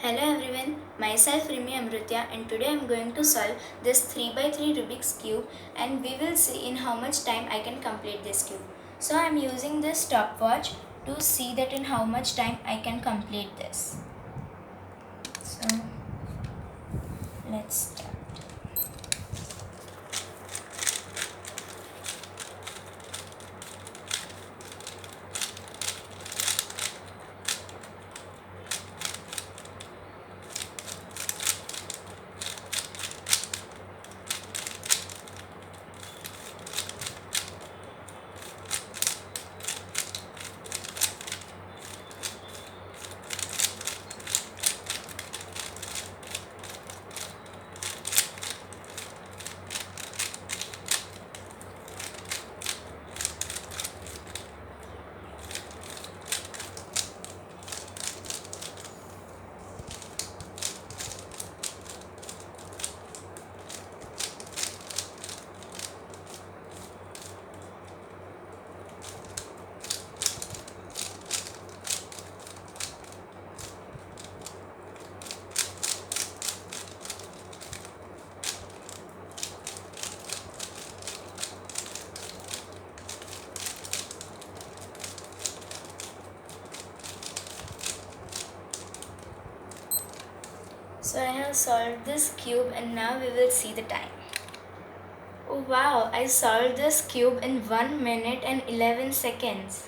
Hello everyone, myself Rimmi Amrutia and today I am going to solve this 3 by 3 Rubik's cube and we will see in how much time I can complete this cube. So I am using this stopwatch to see that in how much time I can complete this. So let's start. So I have solved this cube and now we will see the time. Oh wow, I solved this cube in 1 minute and 11 seconds.